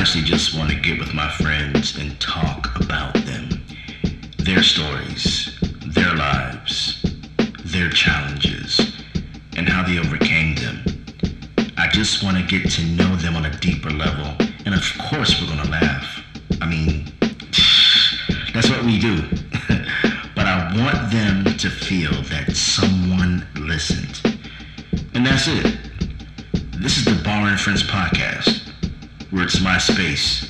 honestly just want to get with my friends and talk about them, their stories, their lives, their challenges, and how they overcame them. I just want to get to know them on a deeper level, and of course, we're going to laugh. I mean, that's what we do. But I want them to feel that someone listened. And that's it. This is the Barr+Friends podcast, where it's my space,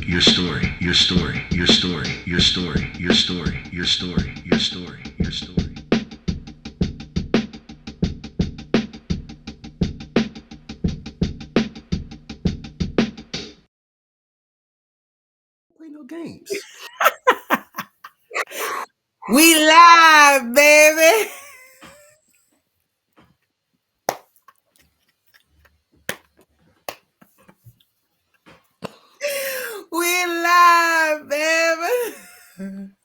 your story, your story, your story, your story, your story, your story, your story, your story. Play no games. We live, baby. We live, baby.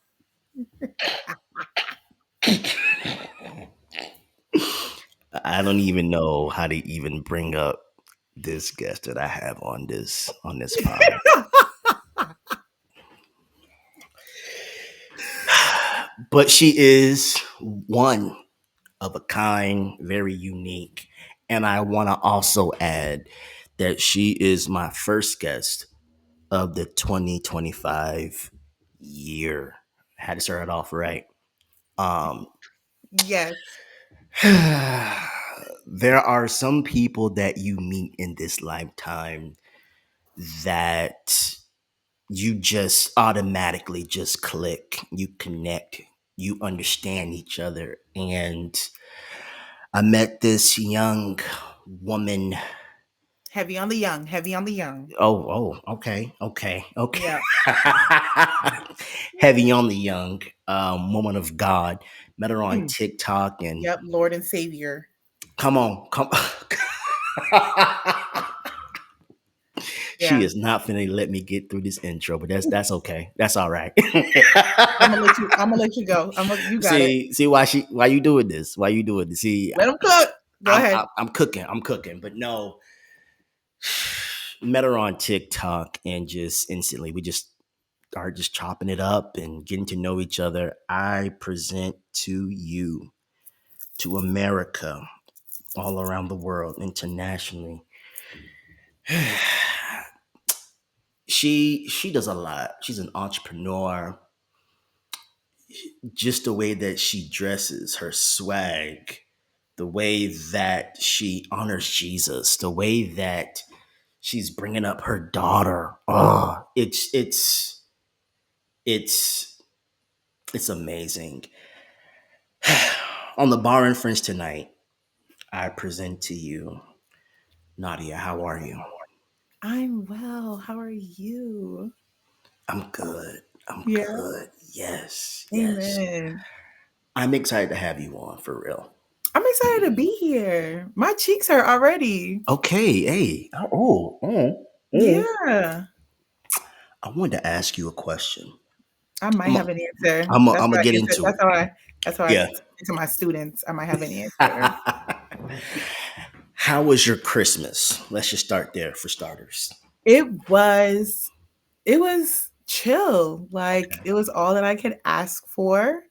I don't even know how to even bring up this guest that I have on this pod. But she is one of a kind, very unique. And I want to also add that she is my first guest of the 2025 year. I had to start it off right. Um, Yes. there are some people that you meet in this lifetime that you just automatically just click, you connect, you understand each other. And I met this young woman. Heavy on the young. Heavy on the young. Okay. Yeah. Heavy on the young woman of God. Met her on Mm. TikTok and Yep. Lord and Savior. come on. She Yeah. is not finna let me get through this intro, but that's okay. That's all right. I'm gonna let you. I'm gonna let you go. You got it. See why you doing this? Why you doing this? See, Let them cook. Go ahead. I'm cooking, but no. Met her on TikTok and just instantly we just started just chopping it up and getting to know each other. I present to you, to America, all around the world, internationally. She does a lot. She's an entrepreneur. Just the way that she dresses, her swag, the way that she honors Jesus, the way that she's bringing up her daughter. Oh, it's it's amazing. On the Barr+Friends tonight, I present to you Nadia. How are you? I'm well. How are you? I'm good. I'm Yeah. good. Yes. Amen. I'm excited to have you on for real. I'm excited to be here. My cheeks hurt already. Okay. Hey. Oh. Yeah. I wanted to ask you a question. I might I'm have an answer. I'm gonna get into That's it. how I. That's how I Yeah. speak to my students. I might have an answer. How was your Christmas? Let's just start there for starters. It was chill. Like it was all that I could ask for.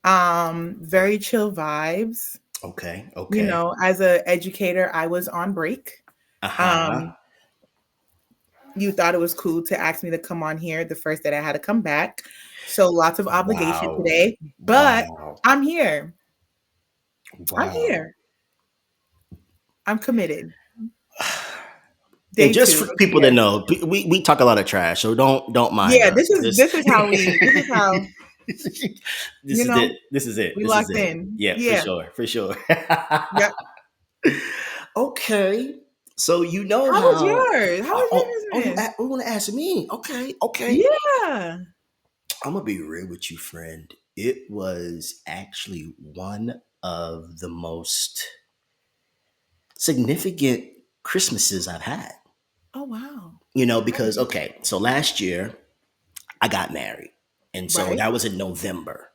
Very chill vibes. You Okay. know, as a educator, I was on break. Uh-huh. Um, you thought it was cool to ask me to come on here the first day I had to come back. So lots of obligation Wow. today, but Wow. I'm here. I'm Wow. here. I'm committed. And Day just 2. for I'm people that here. know, we talk a lot of trash, so don't mind Yeah, us. this is how this is how, This you is it. know, This is it. we This is locked it. in. Yeah, for Yeah. sure. For sure. Yep. Okay. So you know How was how yours? How was your Christmas? you want to ask me? Okay. Yeah. I'm gonna be real with you, friend. It was actually one of the most significant Christmases I've had. Oh wow. Because okay, so last year I got married. And so Right. that was in November.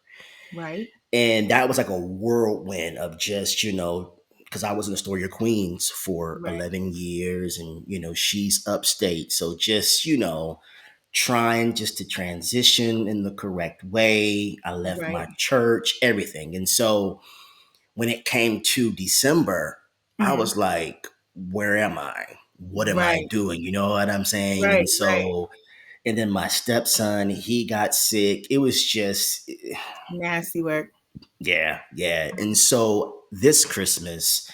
Right. And that was like a whirlwind of just, because I was in Astoria, Queens for Right. 11 years, and she's upstate, so just trying just to transition in the correct way. I left Right. my church, everything, and so when it came to December, I Mhm. was like, where am I? What am I Right. doing? You know what I'm saying? Right. And Right. so, and then my stepson, he got sick. It was just, Nasty work. yeah, yeah. And so this Christmas,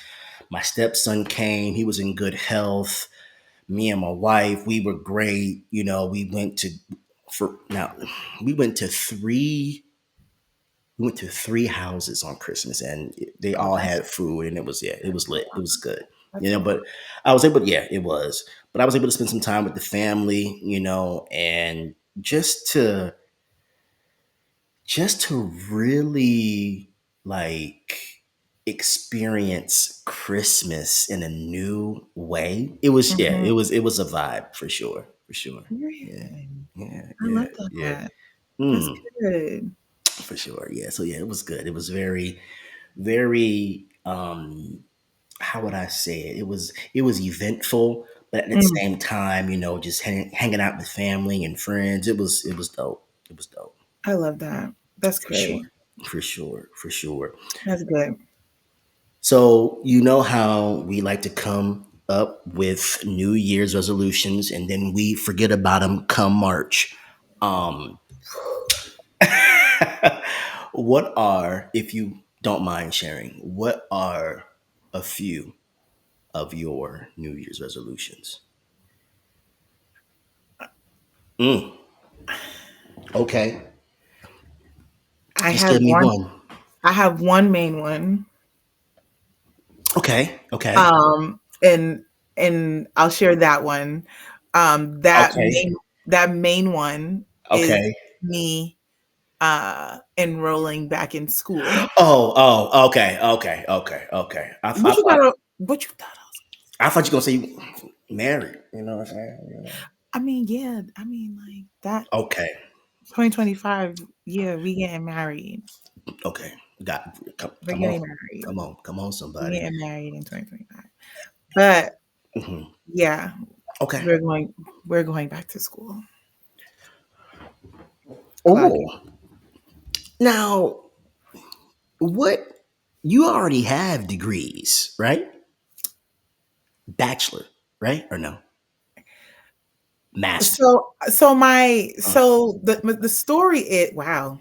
my stepson came. He was in good health. Me and my wife, we were great. We went to, for now, we went to three we went to three houses on Christmas, and they Oh, all that's had food, and it was, yeah, it was a lit. It lot. was good, That's a lot. But I was able, yeah, it was. But I was able to spend some time with the family, and just to really like experience Christmas in a new way. It was, yeah, Mhm. it was a vibe for sure, for sure. Yeah, Period. yeah, I yeah, love yeah. that. That's Mm, good. for sure. Yeah. So yeah, it was good. It was very, very, how would I say it? It was eventful, but at the Mm, same time, just hanging out with family and friends. It was dope. It was dope. I love that. That's For sure. great. For sure. For sure. That's good. So you know how we like to come up with New Year's resolutions and then we forget about them come March. Um what are, if you don't mind sharing, what are a few of your New Year's resolutions? Mm, okay. I Just have give me one. one. I have one main one. Okay. Okay. And I'll share that one. That Okay. main one is Okay. me enrolling back in school. Oh. Okay. Okay. Okay. Okay. I, th- I What you thought thought? What you thought? I thought you were gonna say you married. You know what I'm saying? I mean, yeah. I mean, like that. Okay. 2025. Yeah, we getting married. Okay. Got come, We're come on. getting married. Come on, We somebody. getting married in 2025. But Hmm. yeah, Okay. we're going. We're going back to school. Clocking. Oh, now what? You already have degrees, right? Bachelor, right? Or no? Master. Uh. So the story is wow.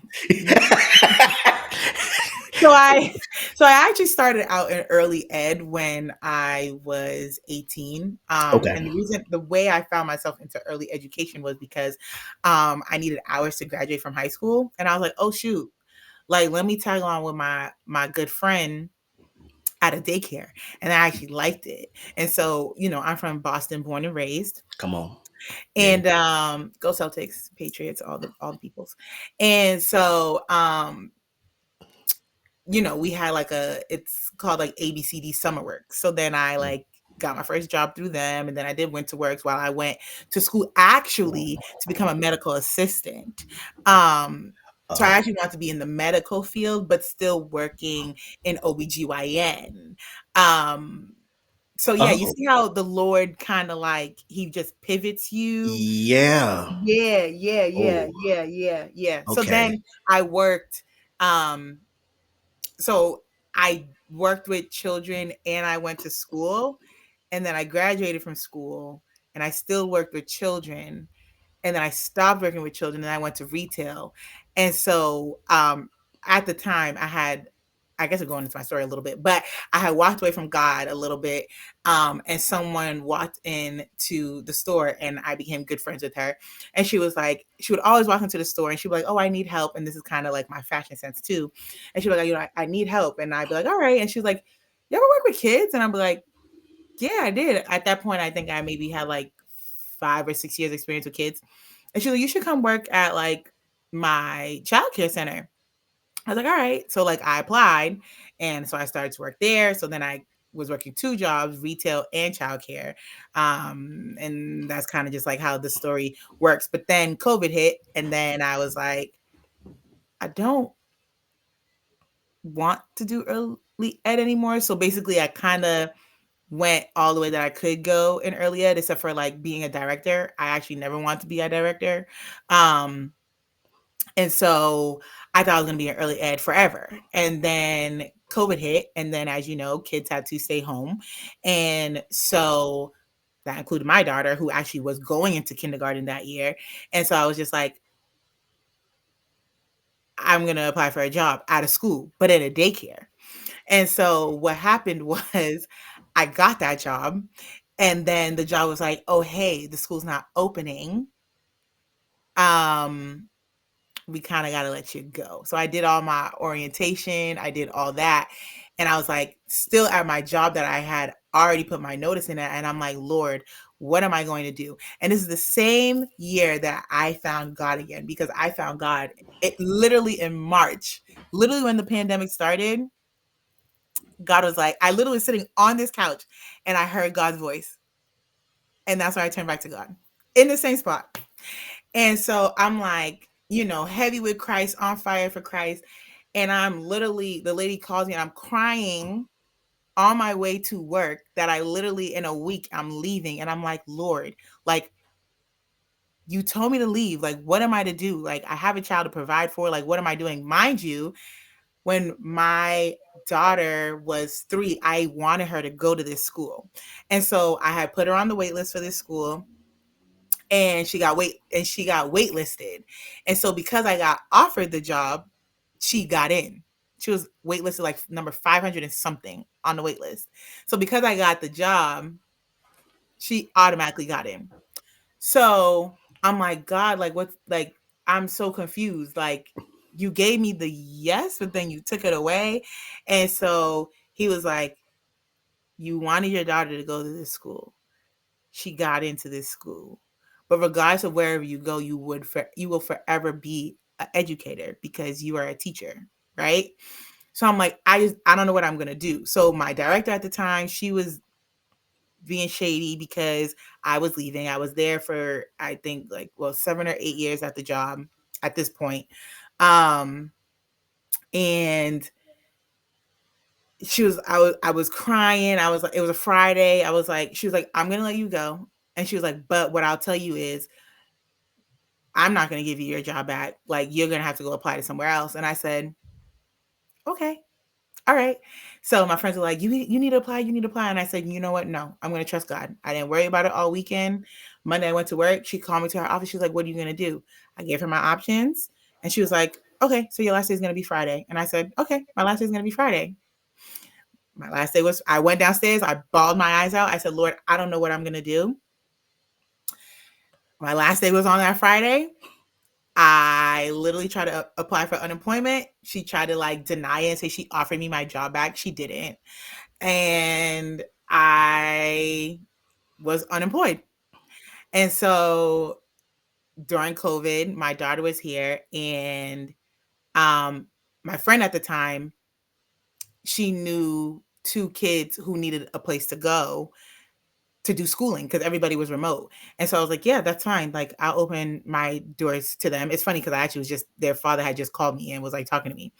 So I so I actually started out in early ed when I was 18. Okay. And the way I found myself into early education was because I needed hours to graduate from high school. And I was like, oh shoot, like let me tag on with my good friend at a daycare. And I actually liked it. And so, I'm from Boston, born and raised. Come on. Yeah. And go Celtics, Patriots, all the peoples. And so we had like it's called like ABCD summer work. So then I like got my first job through them, and then I did winter works while I went to school actually to become a medical assistant. Um, so I Oh. actually wanted to be in the medical field, but still working in OBGYN. Um, so yeah, you Oh. see how the Lord kind of like he just pivots you. Yeah. Yeah, yeah, yeah, Oh. yeah, yeah, yeah. So Okay. then I worked um so I worked with children and I went to school, and then I graduated from school and I still worked with children, and then I stopped working with children and I went to retail. And so at the time I guess I'm going into my story a little bit, but I had walked away from God a little bit. And someone walked into the store and I became good friends with her. And she was like, she would always walk into the store and she'd be like, oh, I need help. And this is kind of like my fashion sense too. And she'd be like, I need help. And I'd be like, all right. And she's like, you ever work with kids? And I'd be like, yeah, I did. At that point, I think I maybe had like 5 or 6 years experience with kids. And she's like, you should come work at like my childcare center. I was like, all right. So like I applied, and so I started to work there. So then I was working two jobs, retail and childcare. And that's kind of just like how the story works. But then COVID hit, and then I was like, I don't want to do ed anymore. So basically, I kind of went all the way that I could go in early ed, except for like being a director. I actually never wanted to be a director. Um, and so I thought I was going to be in early ed forever. And then COVID hit. And then, as you know, kids had to stay home. And so that included my daughter, who actually was going into kindergarten that year. And so I was just like, I'm going to apply for a job out of school, but at a daycare. And so what happened was I got that job. And then the job was like, oh, hey, the school's not opening. Um, we kind of got to let you go. So I did all my orientation, I did all that. And I was like, still at my job that I had already put my notice in it. And I'm like, Lord, what am I going to do? And this is the same year that I found God again, because I found God it literally in March, literally when the pandemic started. God was like, I literally was sitting on this couch and I heard God's voice. And that's why I turned back to God in the same spot. And so I'm like, heavy with Christ, on fire for Christ. And I'm literally, the lady calls me and I'm crying on my way to work that I literally in a week I'm leaving. And I'm like, Lord, like, you told me to leave. Like, what am I to do? Like, I have a child to provide for. Like, what am I doing? Mind you, when my daughter was 3, I wanted her to go to this school. And so I had put her on the wait list for this school. And she got waitlisted. And so because I got offered the job, she got in. She was waitlisted like number 500 and something on the wait list. So because I got the job, she automatically got in. So I'm like, God, like what's like, I'm so confused. Like, you gave me the yes, but then you took it away. And so he was like, you wanted your daughter to go to this school. She got into this school. But regardless of wherever you go, you will forever be an educator because you are a teacher, right? So I'm like, I don't know what I'm gonna do. So my director at the time, she was being shady because I was leaving. I was there for I think like 7 or 8 years at the job at this point. And I was crying. I was like, it was a Friday. I was like, she was like, I'm gonna let you go. And she was like, but what I'll tell you is I'm not gonna give you your job back. Like, you're gonna have to go apply to somewhere else. And I said, okay, all right. So my friends were like, you need to apply, you need to apply. And I said, you know what? No, I'm gonna trust God. I didn't worry about it all weekend. Monday I went to work. She called me to her office. She was like, what are you gonna do? I gave her my options. And she was like, okay, so your last day is gonna be Friday. And I said, okay, my last day is gonna be Friday. My last day was, I went downstairs, I bawled my eyes out. I said, Lord, I don't know what I'm going to do. My last day was on that Friday. I literally tried to apply for unemployment. She tried to like deny it and say she offered me my job back. She didn't. And I was unemployed. And so during COVID, my daughter was here and my friend at the time, she knew 2 kids who needed a place to go to do schooling because everybody was remote. And so I was like, yeah, that's fine. Like, I'll open my doors to them. It's funny because I actually was just, their father had just called me and was like talking to me.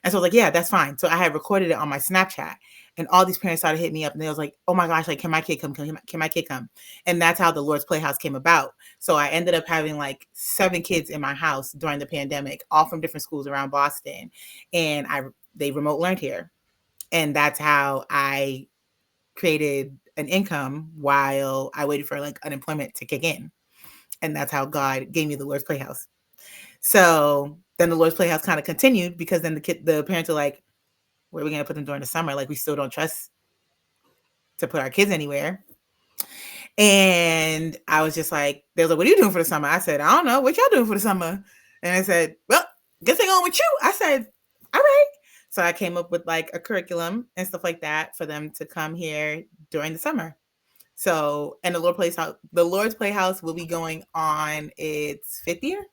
And so I was like, yeah, that's fine. So I had recorded it on my Snapchat and all these parents started hitting me up and they was like, oh my gosh, like, can my kid come? Can my kid come? And that's how the Lord's Playhouse came about. So I ended up having like 7 kids in my house during the pandemic, all from different schools around Boston. And they remote learned here. And that's how I created an income while I waited for like unemployment to kick in. And that's how God gave me the Lord's Playhouse. So then the Lord's Playhouse kind of continued because then the parents are like, where are we going to put them during the summer? Like, we still don't trust to put our kids anywhere. And I was just like, they was like, what are you doing for the summer? I said, I don't know. What y'all doing for the summer? And I said, well, guess they going with you. I said, all right. So I came up with like a curriculum and stuff like that for them to come here during the summer. So, and the Lord's Playhouse will be going on its 5th year.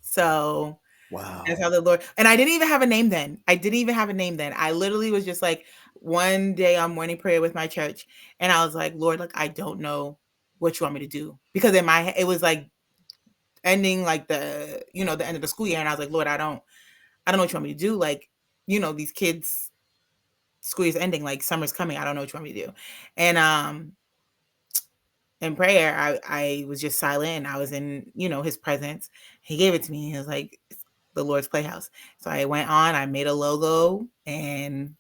So Wow. that's how the Lord, and I didn't even have a name then. I literally was just like one day on morning prayer with my church. And I was like, Lord, like, I don't know what you want me to do. Because in my head, it was like ending like the end of the school year. And I was like, Lord, I don't know what you want me to do. Like, these kids school year's ending, like summer's coming. I don't know what you want me to do. And in prayer, I was just silent and I was in, his presence. He gave it to me. He was like, "It's the Lord's Playhouse." So I went on, I made a logo, and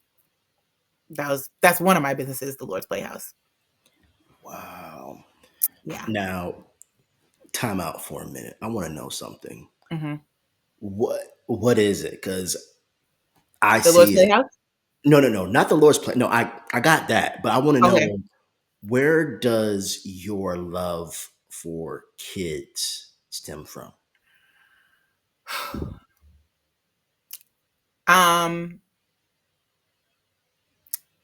that's one of my businesses, the Lord's Playhouse. Wow. Yeah. Now, time out for a minute. I want to know something. Hmm. What is it? Because I The Lord's see it. Playhouse. No, no, no, not the Lord's play. No, I got that, but I want to Okay. know, where does your love for kids stem from? um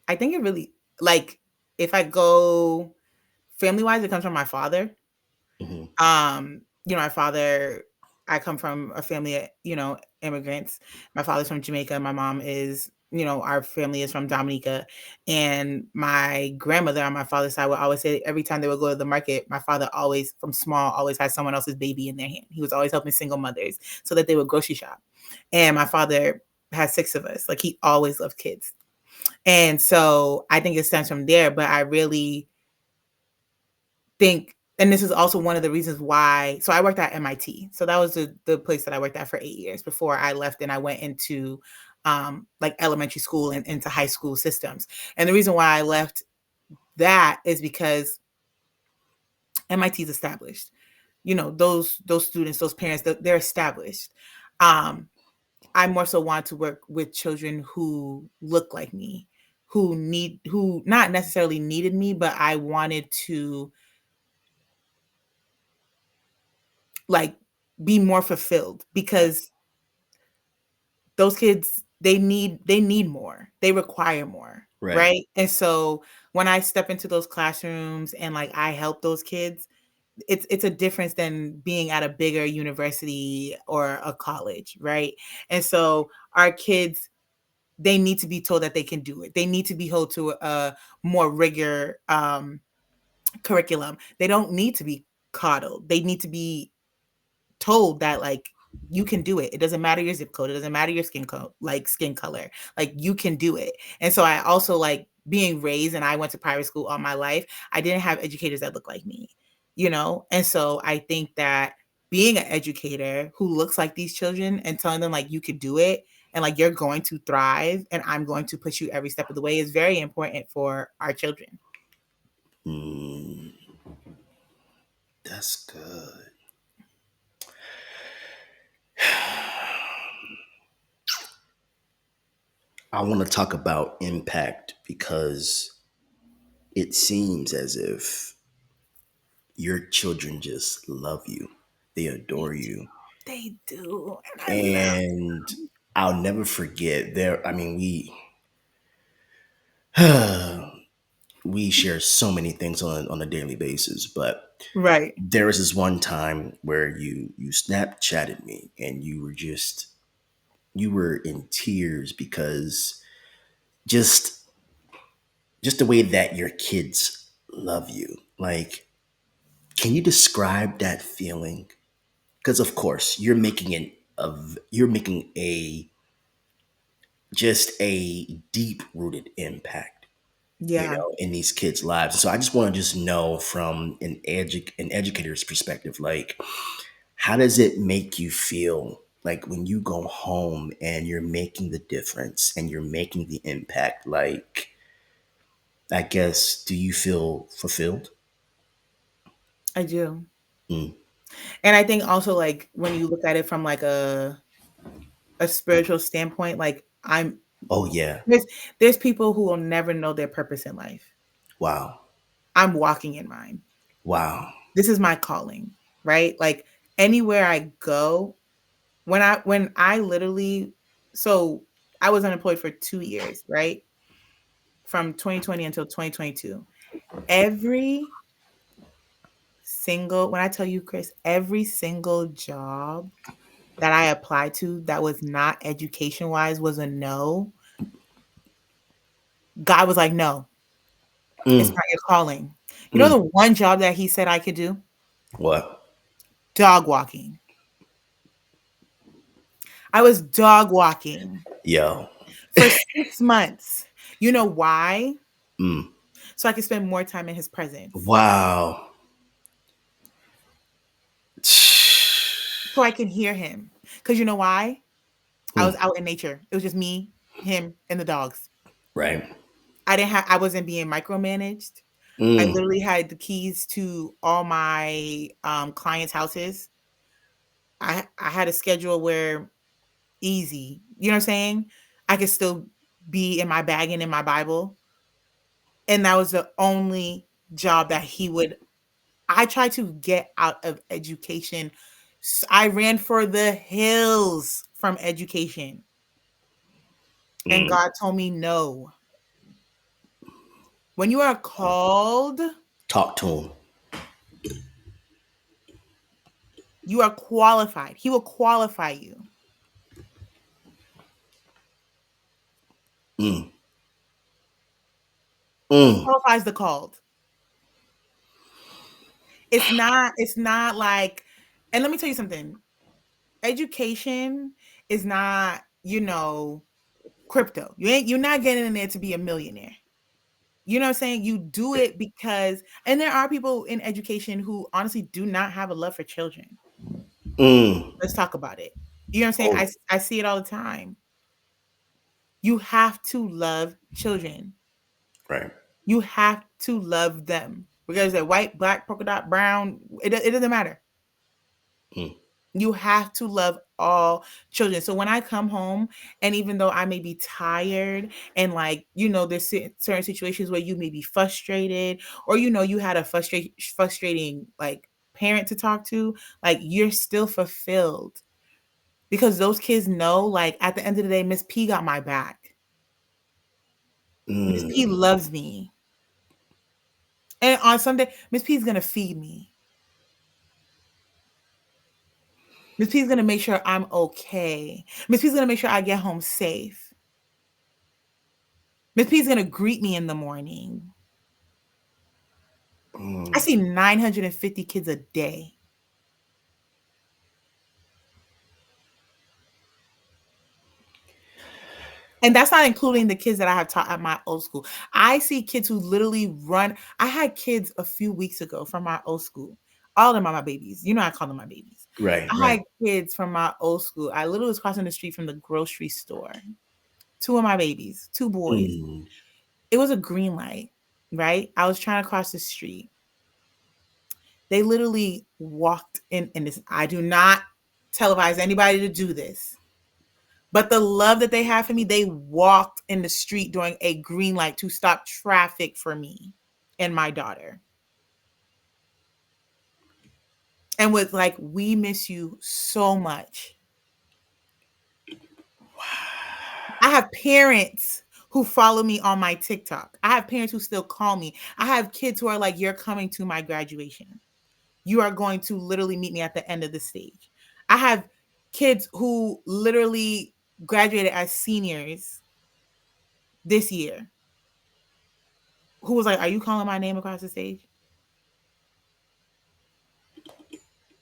I think it really, like, if I go family wise, it comes from my father. Hmm. My father, I come from a family of, immigrants. My father's from Jamaica. My mom is, our family is from Dominica. And my grandmother on my father's side would always say every time they would go to the market, my father always, from small, always had someone else's baby in their hand. He was always helping single mothers so that they would grocery shop. And my father has 6 of us. Like, he always loved kids. And so I think it stems from there. But I really think, and this is also one of the reasons why, so I worked at MIT. So that was the place that I worked at for 8 years before I left and I went into like elementary school and into high school systems. And the reason why I left that is because MIT is established. Those students, those parents, they're established. Um, I more so want to work with children who look like me, who not necessarily needed me, but I wanted to, like, be more fulfilled, because those kids, they need more. They require more, Right. right? And so when I step into those classrooms and, like, I help those kids, it's a difference than being at a bigger university or a college, right? And so our kids, they need to be told that they can do it. They need to be held to a more rigor curriculum. They don't need to be coddled. They need to be told that, like, you can do it. It doesn't matter your zip code. It doesn't matter your skin color. Like, you can do it. And so I also, like, being raised, and I went to private school all my life. I didn't have educators that look like me. And so I think that being an educator who looks like these children and telling them, like, you could do it, and, like, you're going to thrive, and I'm going to push you every step of the way, is very important for our children. Mm, that's good. I want to talk about impact because it seems as if your children just love you. They They adore do. you. They do. And I love And them. I'll never forget there. I mean, we share so many things on a daily basis, but Right. there was this one time where you Snapchatted me and you were in tears because just just the way that your kids love you. Like, can you describe that feeling? Because of course you're making a just a deep rooted impact, Yeah. in these kids' lives. So I just want to just know from an educator's perspective, like, how does it make you feel, like, when you go home and you're making the difference and you're making the impact? Like, I guess, do you feel fulfilled? I do. Mm. And I think also, like, when you look at it from, like, a spiritual standpoint, like, Oh yeah. there's people who will never know their purpose in life. Wow. I'm walking in mine. Wow. This is my calling, right? Like, anywhere I go, when I literally, so I was unemployed for 2 years, right? From 2020 until 2022. Every when I tell you, Chris, every single job that I applied to that was not education wise was a no. God was like, "No, it's Mm. not your calling." You know Mm. the one job that he said I could do? What? Dog walking. I was dog walking Yo. for 6 months. You know why? Mm. So I can spend more time in his presence. Wow. So I can hear him. Because you know why? I was Mm. out in nature. It was just me, him, and the dogs. Right. I wasn't being micromanaged. I Mm. literally had the keys to all my clients' houses. I had a schedule where easy. You know what I'm saying? I could still be in my bag and in my Bible. And that was the only job that he would. I tried to get out of education. I ran for the hills from education. And Mm. God told me no. When you are called, Talk to him. you are qualified. He will qualify you. Mm. He Mm. qualifies the called. It's not like, and let me tell you something. Education is not, crypto. You're not getting in there to be a millionaire. You know what I'm saying? You do it because, and there are people in education who honestly do not have a love for children. Mm. Let's talk about it. You know what I'm saying? Oh, I see it all the time. You have to love children. right. You have to love them. Regardless of white, black, polka dot, brown, it doesn't matter. Mm. You have to love all children. So when I come home, and even though I may be tired, and like, there's certain situations where you may be frustrated, or you had a frustrating like parent to talk to, like you're still fulfilled because those kids know, like at the end of the day, Miss P got my back. Miss P Mm. loves me. And on Sunday, Miss P is gonna feed me. Miss P is gonna make sure I'm okay. Miss P is gonna make sure I get home safe. Miss P is gonna greet me in the morning. I Mm. see 950 kids a day. And that's not including the kids that I have taught at my old school. I see kids who literally run. I had kids a few weeks ago from my old school. All of them are my babies. You know I call them my babies. Right. I Right. had kids from my old school. I literally was crossing the street from the grocery store. Two of my babies, two boys. Mm. It was a green light, right? I was trying to cross the street. They literally walked in this. I do not televise anybody to do this. But the love that they have for me, they walked in the street during a green light to stop traffic for me and my daughter. And was like, we miss you so much. I have parents who follow me on my TikTok. I have parents who still call me. I have kids who are like, you're coming to my graduation. You are going to literally meet me at the end of the stage. I have kids who literally graduated as seniors this year who was like, are you calling my name across the stage?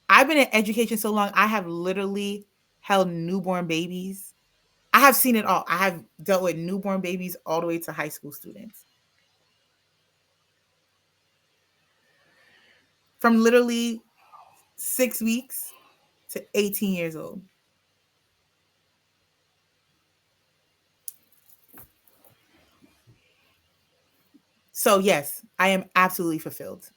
I've been in education so long, I have literally held newborn babies. I have seen it all. I have dealt with newborn babies all the way to high school students. From literally 6 weeks to 18 years old. So, yes, I am absolutely fulfilled.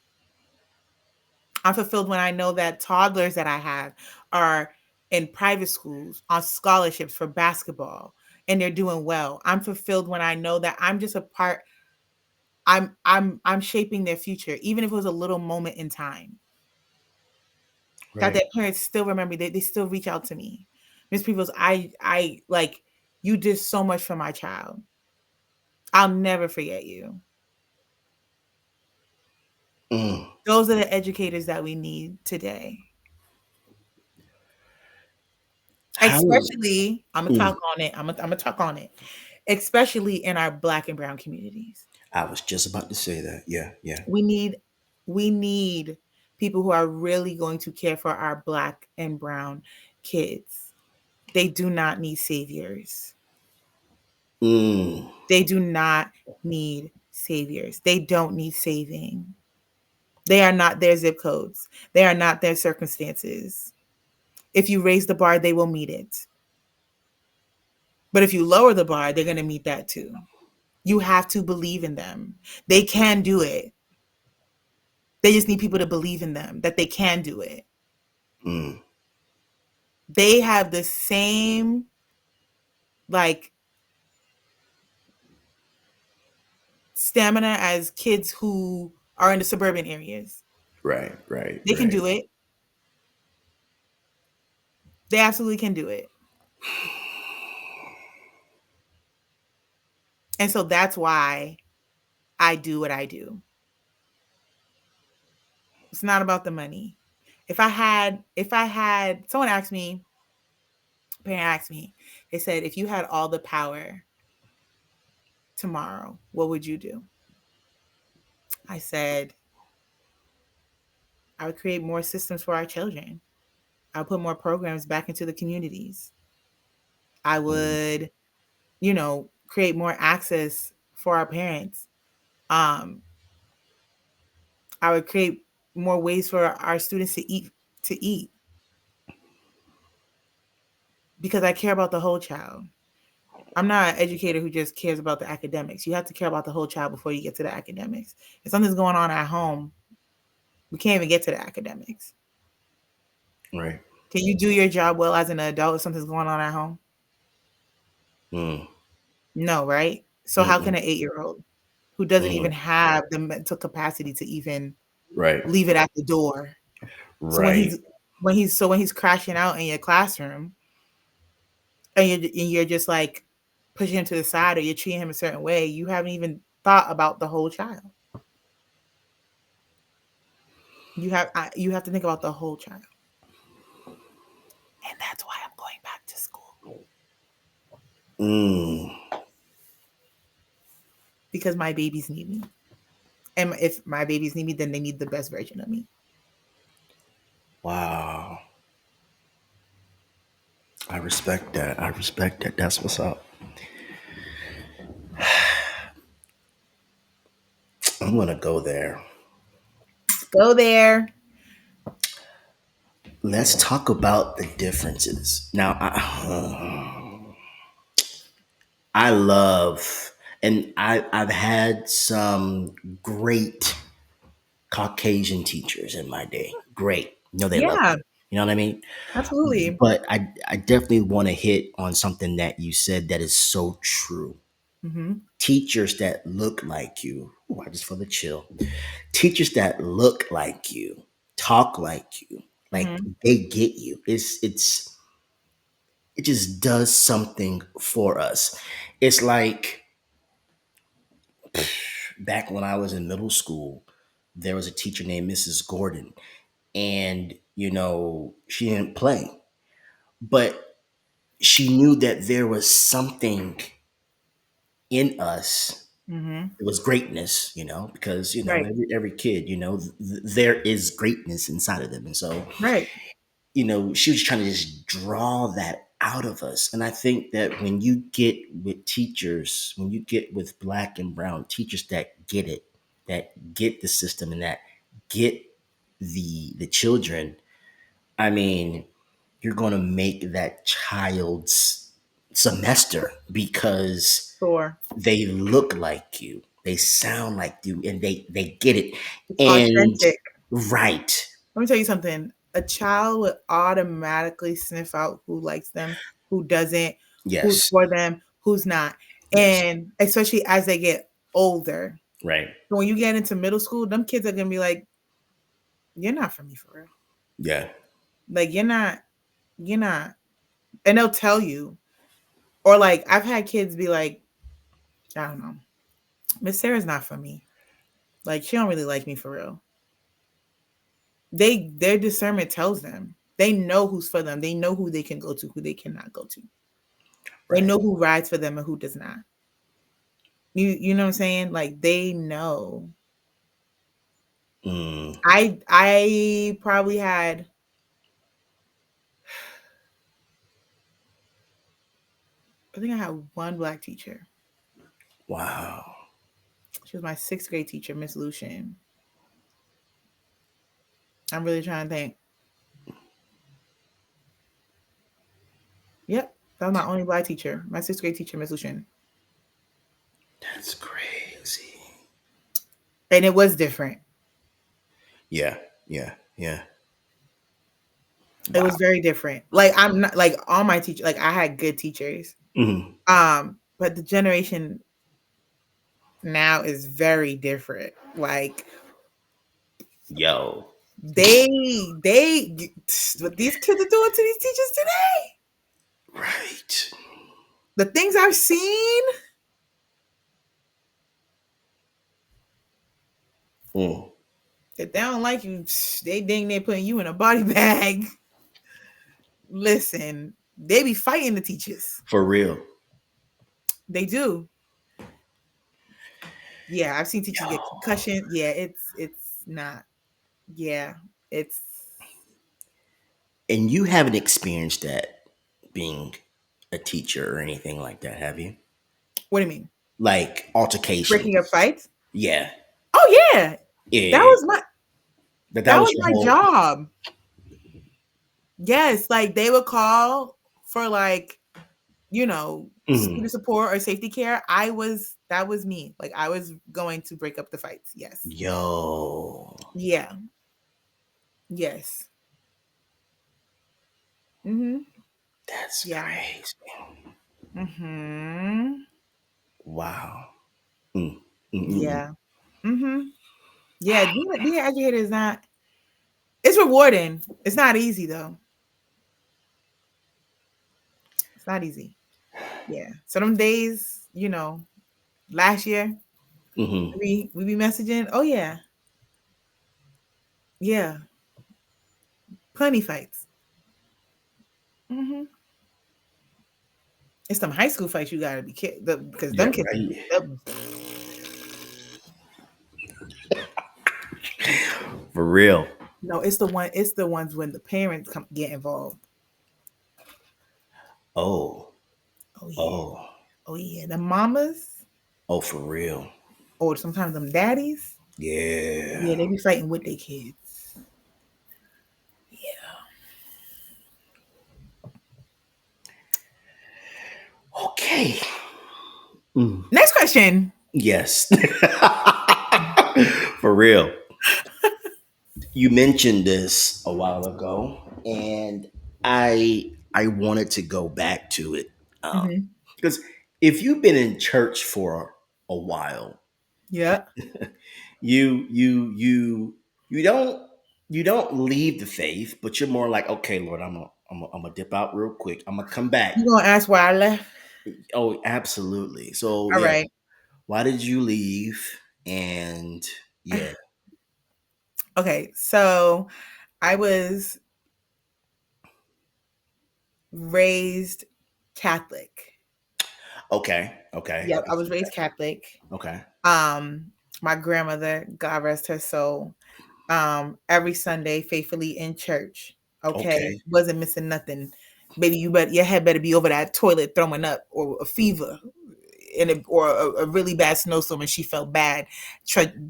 I'm fulfilled when I know that toddlers that I have are in private schools on scholarships for basketball and they're doing well. I'm fulfilled when I know that I'm just a part. I'm shaping their future, even if it was a little moment in time. That Right. their parents still remember, they still reach out to me. Miss Prevost, I like, you did so much for my child. I'll never forget you. Mm. Those are the educators that we need today. How? Especially, I'm gonna Mm. talk on it. I'm gonna talk on it. Especially in our black and brown communities. I was just about to say that. Yeah. Yeah. We need we need people who are really going to care for our black and brown kids. They do not need saviors. Mm. They do not need saviors. They don't need saving. They are not their zip codes. They are not their circumstances. If you raise the bar, they will meet it. But if you lower the bar, they're going to meet that too. You have to believe in them. They can do it. They just need people to believe in them that they can do it. Mm. They have the same, like, stamina as kids who are in the suburban areas. Right, right, They can right. do it. They absolutely can do it. And so that's why I do what I do. It's not about the money. If I had someone asked me, a parent asked me, they said, if you had all the power tomorrow, what would you do? I said, I would create more systems for our children. I would put more programs back into the communities. I Mm. would, create more access for our parents. Um, I would create more ways for our students to eat because I care about the whole child. I'm not an educator who just cares about the academics. You have to care about the whole child before you get to the academics. If something's going on at home, we can't even get to the academics. Right. Can you do your job well as an adult if something's going on at home? Mm. No, right? So how can Mm-mm. an 8-year-old who doesn't even Mm. have the mental capacity to even Right, leave it at the door? So when right, he's crashing out in your classroom and you're just like pushing him to the side or you're treating him a certain way, you haven't even thought about the whole child. You have to think about the whole child. And that's why I'm going back to school, mm. because my babies need me. And if my babies need me, then they need the best version of me. Wow. I respect that. I respect that. That's what's up. I'm gonna go there. Go there. Let's talk about the differences. Now, I love, and I've had some great Caucasian teachers in my day. Great. You know, they love Yeah, me. You know what I mean? absolutely. But I definitely want to hit on something that you said that is so true. Hmm. Teachers that look like you. Ooh, I just feel the chill. Teachers that look like you, talk like you, like Hmm. they get you. It just does something for us. It's like back when I was in middle school, there was a teacher named Mrs. Gordon, and she didn't play, but she knew that there was something in us. Hmm. It was greatness, because Right. every kid, there is greatness inside of them, and so Right. she was trying to just draw that out of us. And I think that when you get with teachers, when you get with black and brown teachers that get it, that get the system, and that get the children, I mean, you're going to make that child's semester because Sure. they look like you, they sound like you, and they get it. It's And authentic. right. Let me tell you something. A child would automatically sniff out who likes them, who doesn't, who's Yes. for them, who's not. Yes. And especially as they get older. Right. So when you get into middle school, them kids are gonna be like, you're not for me for real. Yeah. Like you're not. And they'll tell you. Or like I've had kids be like, I don't know, Miss Sarah's not for me. Like she don't really like me for real. Their discernment tells them. They know who's for them. They know who they can go to, who they cannot go to. They Right. know who rides for them and who does not. You know what I'm saying? Like they know. Mm. I probably had, I think I had one black teacher. Wow. She was my sixth grade teacher, Miss Lucian. I'm really trying to think. Yep, that was my only black teacher, my sixth grade teacher, Miss Lucian. That's crazy. And it was different. Yeah. Yeah. Yeah. It was Wow. very different. Like I'm not like all my teachers, like I had good teachers. Mhm. But the generation now is very different. Like Yo. they what these kids are doing to these teachers today, Right. the things I've seen, Mm. if they don't like you, they dang they're putting you in a body bag. Listen, they be fighting the teachers. For real. They do. Yeah, I've seen teachers get Yo. concussion. Yeah, it's not. Yeah, it's And you haven't experienced that being a teacher or anything like that, have you? what do you mean? Like Breaking up altercations. fights? Yeah. Oh yeah. That Yeah. was my That that was was your my whole. job. Yes, like they would call for like, Mhm. student support or safety care. That was me. Like I was going to break up the fights. Yes. Yo. Yeah. Yes. Mhm. That's Yeah. crazy. Mhm. Wow. Mm. Mm-mm-mm. Yeah. Mhm. Yeah, being an educator is not, it's rewarding. It's not easy though. It's not easy. Yeah. So them days, last year, Mhm. we be messaging. Oh yeah. Yeah. Plenty fights. Mhm. It's some high school fights you gotta be because Yeah, them kids can right. them, For real. no, it's the ones when the parents come get involved. Oh. Oh yeah. Oh. Oh yeah. The mamas Oh, for real. or sometimes them daddies. Yeah. Yeah, they be fighting with their kids. Yeah. Okay. Mm. Next question. Yes. For real. You mentioned this a while ago, and I wanted to go back to it Hmm. because if you've been in church for a while, Yeah. you you don't leave the faith, but you're more like, okay, Lord, I'm gonna dip out real quick. I'm gonna come back. You gonna ask why I left? Oh, absolutely. So All yeah, right. why did you leave? And yeah, Okay. So I was raised Catholic. okay, okay, I Yep, can I was see raised that. Catholic. Okay, My grandmother, God rest her soul, every Sunday faithfully in church. Okay, okay, wasn't missing nothing. Baby, your head better be over that toilet throwing up, or a fever, or a really bad snowstorm, and she felt bad.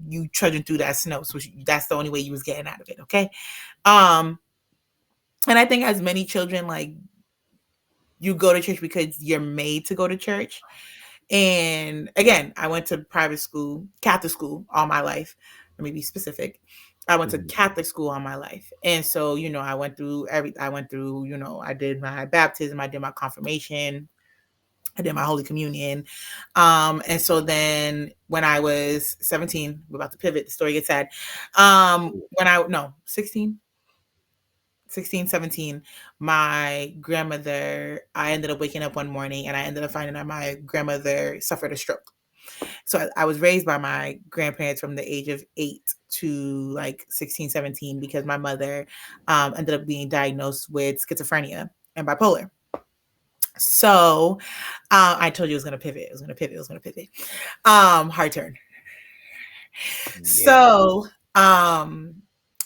You trudging through that snow, so that's the only way you was getting out of it. Okay, um, and I think as many children, like you go to church because you're made to go to church. And again, I went to private school, Catholic school all my life. Let me be specific. I went to mhm, Catholic school all my life. And so, I went through, I did my baptism, I did my confirmation, I did my Holy Communion. And so then when I was 17, we're about to pivot, the story gets sad. When I, no, 16, 17, my grandmother, I ended up waking up one morning and I ended up finding out my grandmother suffered a stroke. So I was raised by my grandparents from the age of 8 to like 16, 17, because my mother ended up being diagnosed with schizophrenia and bipolar. So I told you it was going to pivot. It was going to pivot. It was going to pivot. Hard turn. yeah, So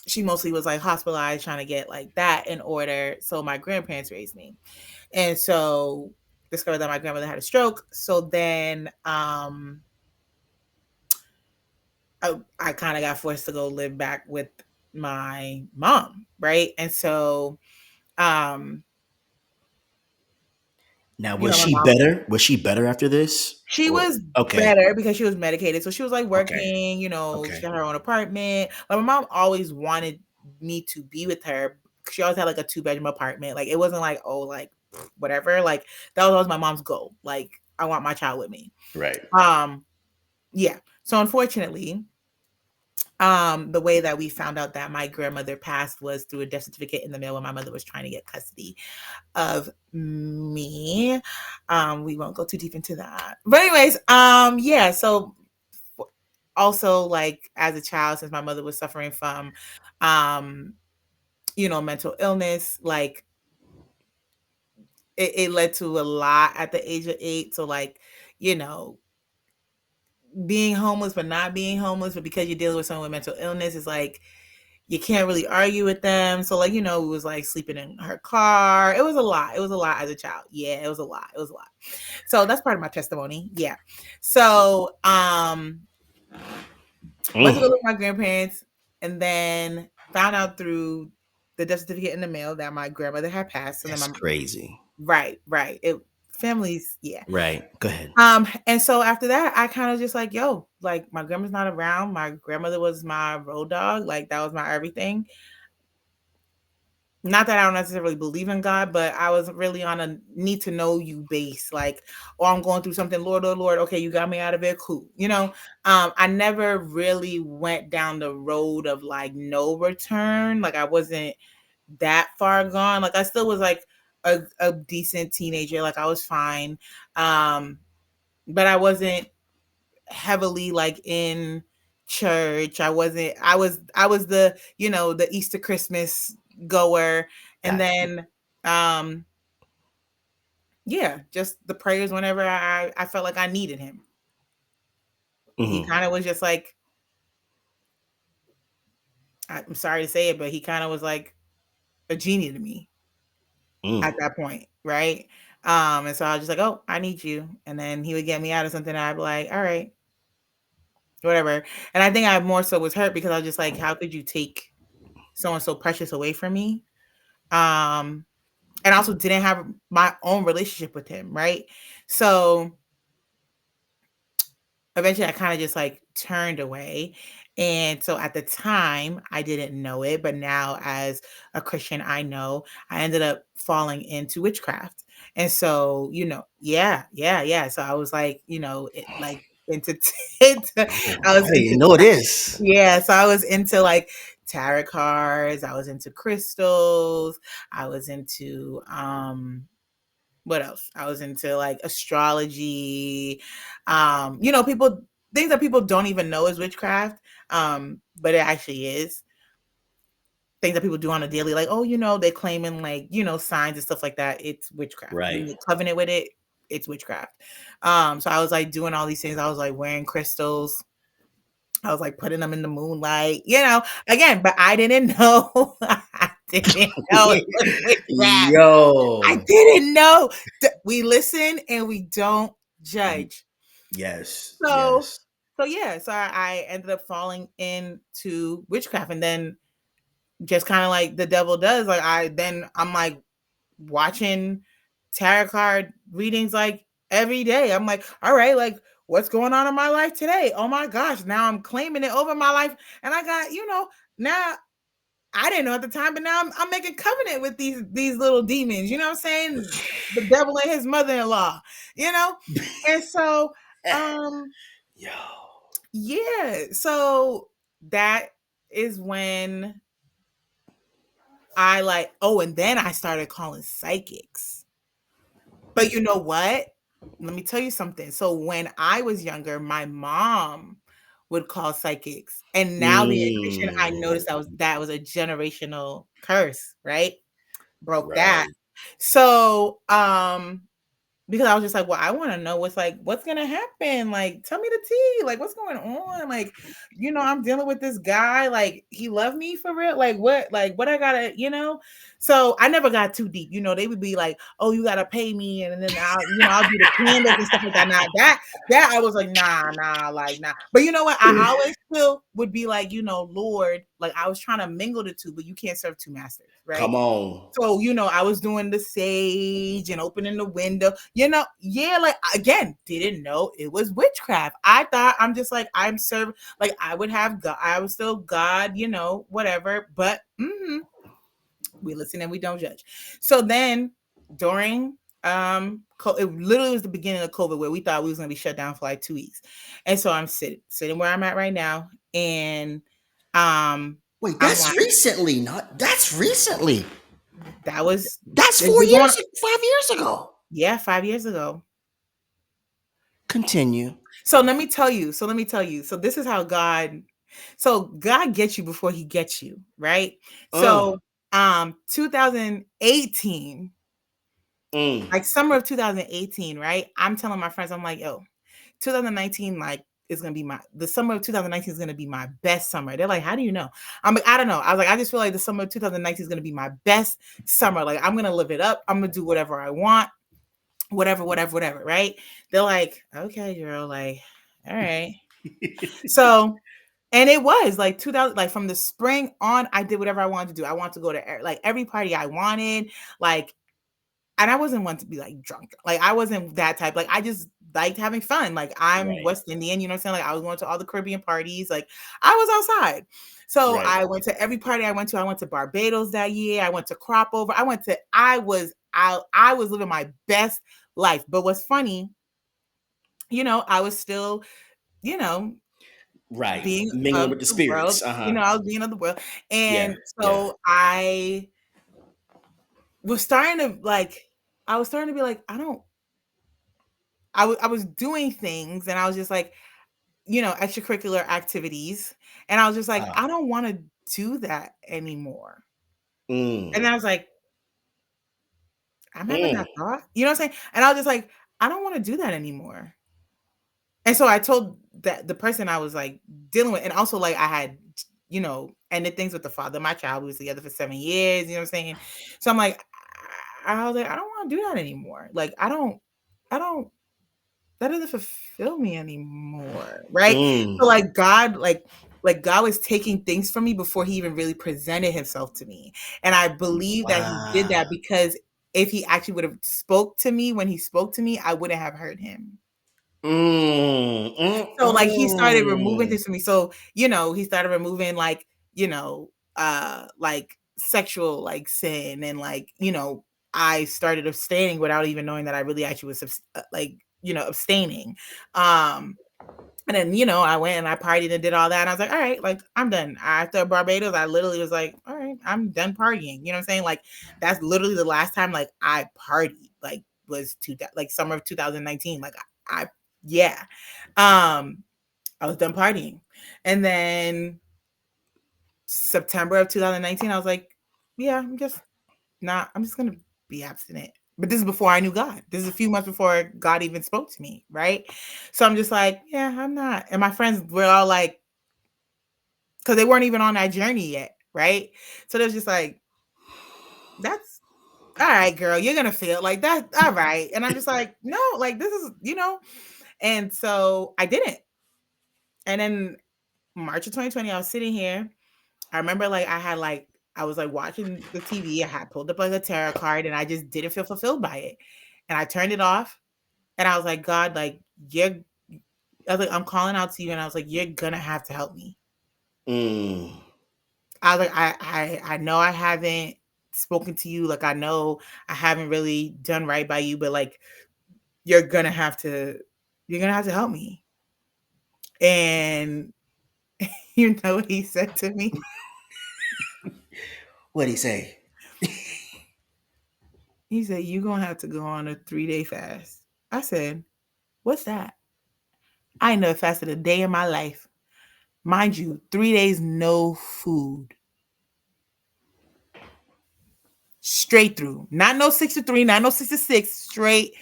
she mostly was like hospitalized, trying to get like that in order. So my grandparents raised me. And so discovered that my grandmother had a stroke. So then I kind of got forced to go live back with my mom, right? And so, um, Now, you was know, my she mom, better? Was she better after this? she Or was okay, better because she was medicated. So she was like okay, working, she okay. had her own apartment. But my mom always wanted me to be with her. She always had like a 2-bedroom apartment. Like it wasn't like, oh, like whatever. Like that was always my mom's goal. Like I want my child with me. Right. Um, yeah. So unfortunately, the way that we found out that my grandmother passed was through a death certificate in the mail when my mother was trying to get custody of me. We won't go too deep into that. But anyways, yeah, so also like as a child, since my mother was suffering from um, mental illness, like it led to a lot at the age of 8. So like, you know, being homeless but not being homeless, but because you're dealing with someone with mental illness is like you can't really argue with them. So like, it was like sleeping in her car. It was a lot. It was a lot as a child. Yeah, it was a lot. It was a lot. So that's part of my testimony. Yeah. So went to go Mm, live with my grandparents and then found out through the death certificate in the mail that my grandmother had passed. And then that's my crazy. right. It families, yeah. Right. Go ahead. And so after that, I kind of just like, yo, like my grandma's not around. My grandmother was my road dog. Like that was my everything. Not that I don't necessarily believe in God, but I was really on a need to know you base. Like, oh, I'm going through something, Lord, oh Lord, okay, you got me out of it, cool. I never really went down the road of like no return. Like I wasn't that far gone. Like I still was like a decent teenager. Like I was fine. But I wasn't heavily like in church. I was the Easter Christmas goer. And Got you. then um yeah, just the prayers whenever I felt like I needed him. He Hmm. kind of was just like, I'm sorry to say it, but he kind of was like a genie to me at Mm. that point, right? And so I was just like, oh, I need you. And then he would get me out of something and I'd be like, all right, whatever. And I think I more so was hurt because I was just like, how could you take someone so precious away from me? Um, and also didn't have my own relationship with him, right? So eventually I kind of just like turned away. And so at the time, I didn't know it, but now as a Christian, I know I ended up falling into witchcraft. And so, yeah. So I was like, like into, I Oh, was I didn't into, know this. yeah. So I was into like tarot cards, I was into crystals, I was into, what else? I was into like astrology. People things that people don't even know is witchcraft. But it actually is. Things that people do on a daily, like, oh, they claiming like, signs and stuff like that. It's witchcraft. You Right. make covenant with it, it's witchcraft. So I was like doing all these things. I was like wearing crystals. I was like putting them in the moonlight, again, but I didn't know. I didn't know it was witchcraft. I Yo. didn't know. We listen and we don't judge. Yes. So, Yes. so yeah, so I ended up falling into witchcraft, and then just kind of like the devil does, like I'm like watching tarot card readings like every day. I'm like, all right, like what's going on in my life today? Oh my gosh, now I'm claiming it over my life, and I got now I didn't know at the time, but now I'm making covenant with these little demons. You know what I'm saying? The devil and his mother-in-law. You know, and so Yo. yeah, so that is when I like. Oh, and then I started calling psychics. But you know what? Let me tell you something. So when I was younger, my mom would call psychics, and now being a Christian, I noticed that was a generational curse, right? Broke that. Right. So, because I was just like, well, I want to know what's gonna happen. Like, tell me the tea. Like, what's going on? Like, I'm dealing with this guy. Like, he loved me for real. Like, what I gotta. So I never got too deep. They would be like, "Oh, you gotta pay me," and then I'll do the candles and stuff like that. Nah, that I was like, nah, like nah. But you know what? I always still would be like, Lord, like I was trying to mingle the two, but you can't serve two masters, right? Come on. So, I was doing the sage and opening the window, yeah, like again, didn't know it was witchcraft. I thought I'm just like, I'm serving, like I would have God, I was still God, whatever, but we listen and we don't judge. So then during it literally was the beginning of COVID where we thought we was gonna be shut down for like 2 weeks. And so I'm sitting where I'm at right now. And Wait, I'm that's like, recently, not that's recently. that was That's we're going 5 years ago. yeah, 5 years ago. Continue. So let me tell you. So this is how God gets you before he gets you, right? Mm, So 2018, mm. like summer of 2018, right? I'm telling my friends, I'm like, yo, 2019, like, is gonna be the summer of 2019 is gonna be my best summer. They're like, how do you know? I'm like, I don't know. I was like, I just feel like the summer of 2019 is gonna be my best summer. Like, I'm gonna live it up. I'm gonna do whatever I want, whatever, right? They're like, okay, girl, like, all right. So, and it was like 2000, like from the spring on, I did whatever I wanted to do. I wanted to go to like every party I wanted, like, and I wasn't one to be like drunk. Like I wasn't that type. Like I just liked having fun. Like I'm Right, West Indian, you know what I'm saying? Like I was going to all the Caribbean parties. Like I was outside. So right. I went to every party I went to. I went to Barbados that year. I went to Crop Over. I was out. I was living my best life. But what's funny, I was still, you know, Right. being Mingling of with the the world. spirits. Uh-huh. I was being of the world. Yeah, And yeah. so was starting to like, I was starting to be like, I was doing things and I was just like, extracurricular activities. And I was just like, Ah. I don't want to do that anymore. Mm, And I was like, I'm having mm, that thought. You know what I'm saying? And I was just like, I don't want to do that anymore. And so I told that the person I was like dealing with, and also like I had, ended things with the father of my child. We was together for 7 years, you know what I'm saying? So I'm like, I was like, I don't want to do that anymore. Like, I don't that doesn't fulfill me anymore, right? mm. So like God was taking things from me before he even really presented himself to me. And I believe that he did Wow. that because if he actually would have spoke to me when he spoke to me, I wouldn't have heard him. Mm, mm, So like he started removing mm. things from me. So, he started removing like, like sexual like sin and like, I started abstaining without even knowing that I really actually was like, abstaining. Um and then, I went and I partied and did all that. And I was like, all right, like I'm done. After Barbados, I literally was like, all right, I'm done partying. You know what I'm saying? Like that's literally the last time like I partied, like was like summer of 2019. Like I yeah. Um, I was done partying. And then September of 2019, I was like, yeah, I'm just gonna be abstinent. But this is before I knew God. This is a few months before God even spoke to me, right? So I'm just like, yeah, I'm not. And my friends were all like, because they weren't even on that journey yet, right? So they're just like, that's all right, girl, you're gonna feel like that. All right. And I'm just like, no, like this is, and so I didn't. And then March of 2020, I was sitting here. I remember like I was like watching the TV. I had pulled up like a tarot card and I just didn't feel fulfilled by it. And I turned it off and I was like, God, like I was like, I'm calling out to you. And I was like, you're gonna have to help me. Mm. I was like, I know I haven't spoken to you. Like I know I haven't really done right by you, but like you're gonna have to help me. And you know what he said to me? What'd he say? He said, you're gonna have to go on a 3-day fast. I said, what's that? I ain't never fasted a day in my life. Mind you, 3 days, no food. Straight through. Not no 6 to 3, not no 6 to 6. Straight.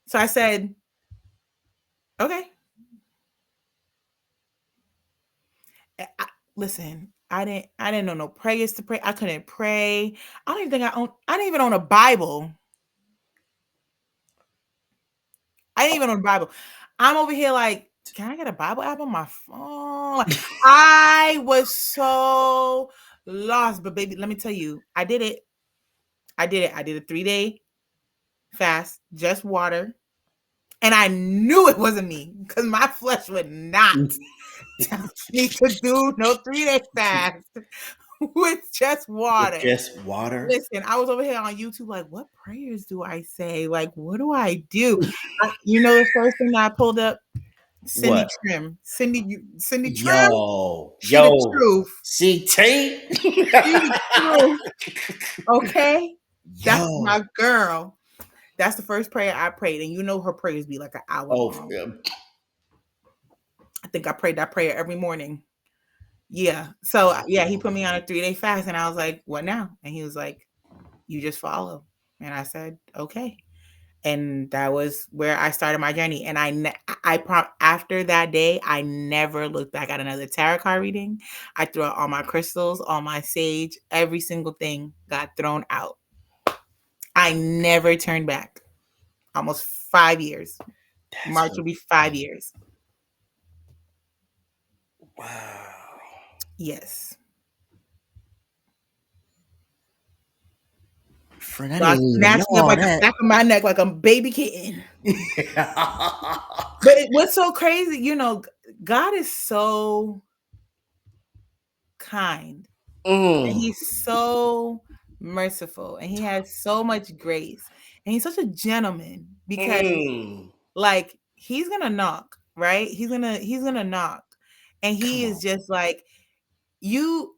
So I said, okay. listen, I didn't know no prayers to pray. I couldn't pray. I didn't even own a Bible. I didn't even own a Bible. I'm over here like, can I get a Bible app on my phone? I was so lost. But baby, let me tell you, I did it. I did it. I did a 3-day fast, just water. And I knew it wasn't me because my flesh would not tell me to do no 3-day fast with just With water. just water. Listen, I was over here on YouTube like, what prayers do I say? Like, what do I do? You know, the first thing that I pulled up, Cindy What? Trim. Cindy Trim, Yo, she the yo, truth. CT. She the truth. Okay? That's Yo, my girl. That's the first prayer I prayed. And you know her prayers be like an hour oh, long. I think I prayed that prayer every morning. Yeah. So yeah, he put me on a 3-day fast and I was like, what now? And he was like, you just follow. And I said, okay. And that was where I started my journey. And after that day, I never looked back at another tarot card reading. I threw out all my crystals, all my sage, every single thing got thrown out. I never turned back. Almost 5 years. that's March what. will be 5 years. Wow. Yes. Friend, I God didn't even know snatched me up all like the that. back of my neck like a baby kitten. But what's so crazy, God is so kind and mm, he's so merciful and he has so much grace and he's such a gentleman because mm. like he's gonna knock, right? He's gonna knock and he Come is on. just like you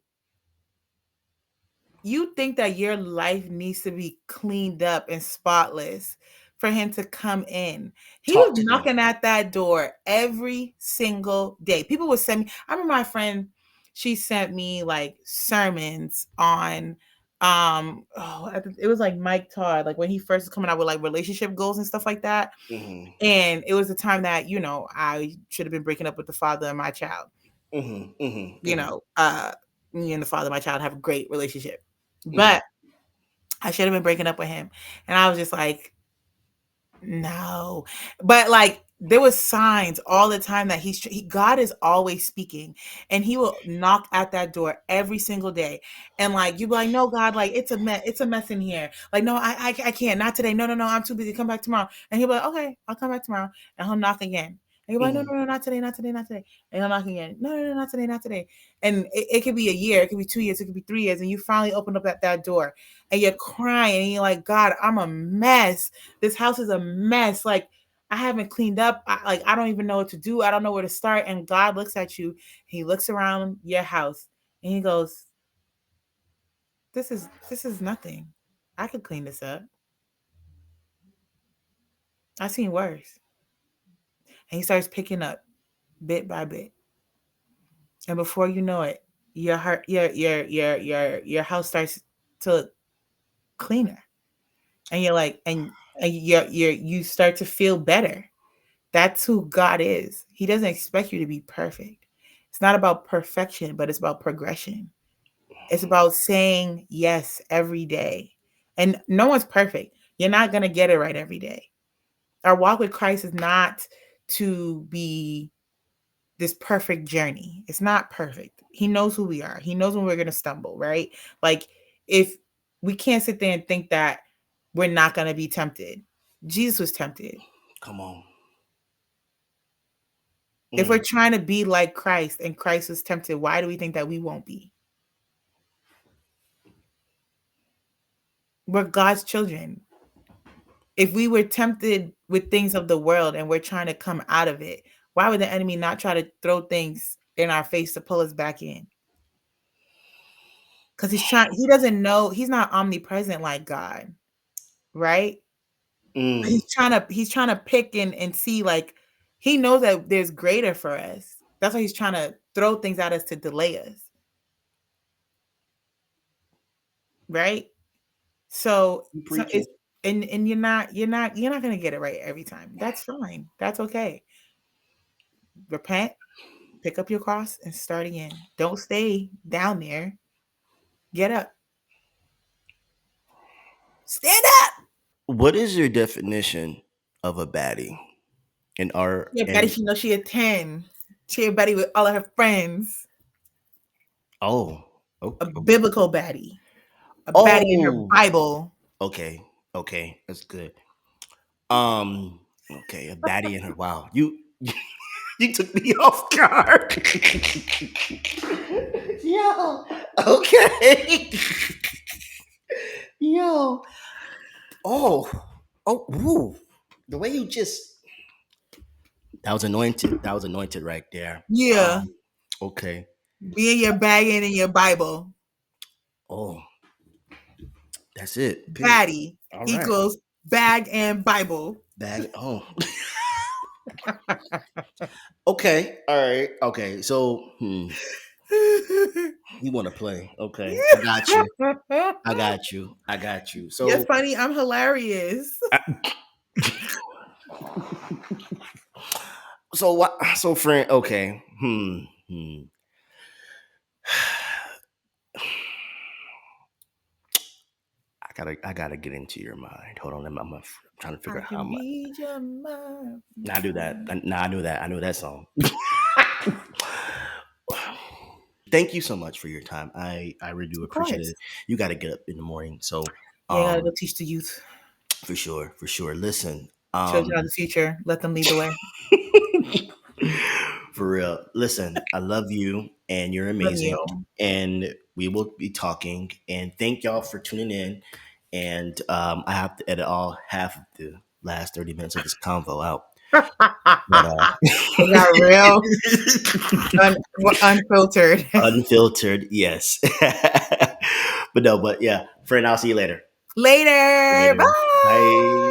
you think that your life needs to be cleaned up and spotless for him to come in. He was Talk to me. knocking at that door every single day. People would send me, I remember my friend, she sent me like sermons on it was like Mike Todd, like when he first was coming out with like relationship goals and stuff like that. Mm-hmm. And it was the time that, I should have been breaking up with the father of my child. Mm-hmm. Mm-hmm. You Mm-hmm. know, me and the father of my child have a great relationship. Mm-hmm. But I should have been breaking up with him. And I was just like, no. But like there was signs all the time that God is always speaking and he will knock at that door every single day. And like you be like, no, God, like it's a mess in here. Like, no, I can't, not today. No, no, no, I'm too busy. Come back tomorrow. And he'll be like, okay, I'll come back tomorrow. And he'll knock again. And you're like, no, Mm-hmm. no, no, not today, not today, not today. And he'll knock again. No, no, no, not today, not today. And it could be a year, it could be 2 years, it could be 3 years. And you finally open up at that door and you're crying and you're like, God, I'm a mess. This house is a mess. Like I haven't cleaned up. I don't even know what to do. I don't know where to start. And God looks at you. He looks around your house and he goes, this is nothing. I could clean this up. I've seen worse. And he starts picking up bit by bit. And before you know it, your heart, your house starts to look cleaner. And you're like, and you start to feel better. That's who God is. He doesn't expect you to be perfect. It's not about perfection, but it's about progression. It's about saying yes every day. And no one's perfect. You're not going to get it right every day. Our walk with Christ is not to be this perfect journey. It's not perfect. He knows who we are. He knows when we're going to stumble, right? Like if we can't sit there and think that we're not going to be tempted. Jesus was tempted. Come on. If we're Mm. trying to be like Christ and Christ was tempted, why do we think that we won't be? We're God's children. If we were tempted with things of the world and we're trying to come out of it, why would the enemy not try to throw things in our face to pull us back in? Because he doesn't know, he's not omnipresent like God, right? Mm. He's trying to pick and see, like, he knows that there's greater for us. That's why he's trying to throw things at us to delay us, right? You So preaching. it's and you're not gonna get it right every time. That's fine. That's okay. Repent, Pick up your cross and start again. Don't stay down there. Get up. Stand up. What is your definition of a baddie? In our Yeah, Baddie, and she knows she a 10. She a baddie with all of her friends. oh, A okay. biblical baddie. A baddie in her Oh, Bible. okay, okay, that's good. Okay, a baddie in her. Wow, you took me off guard. Yo, okay. Yo, oh, oh, woo. The way you just that was anointed. That was anointed right there. Yeah. Okay. Be in your bag and in your Bible. Oh, that's it. Period. Baddie All right. equals bag and Bible. Bag. Oh. Okay. All right. Okay. So, you want to play? Okay. I got you. I got you. I got you. You're So, funny. I'm hilarious. so what? So, friend. Okay. I gotta get into your mind. Hold on. I'm trying to figure I out how can I'm. read your mind. Nah, I do that. Nah, I knew that. I knew that song. Thank you so much for your time. I really do Of appreciate course. it. You got to get up in the morning, so Yeah, you gotta go teach the youth. for sure, for sure. Listen, Children of the future. Let them lead the way. for real. Listen, I love you, and you're Love amazing, you. and we will be talking. And thank y'all for tuning in. And I have to edit all half of the last 30 minutes of this convo out. But It got real unfiltered. unfiltered, yes. But no, but yeah, friend, I'll see you later. Later. Later. Bye. Bye.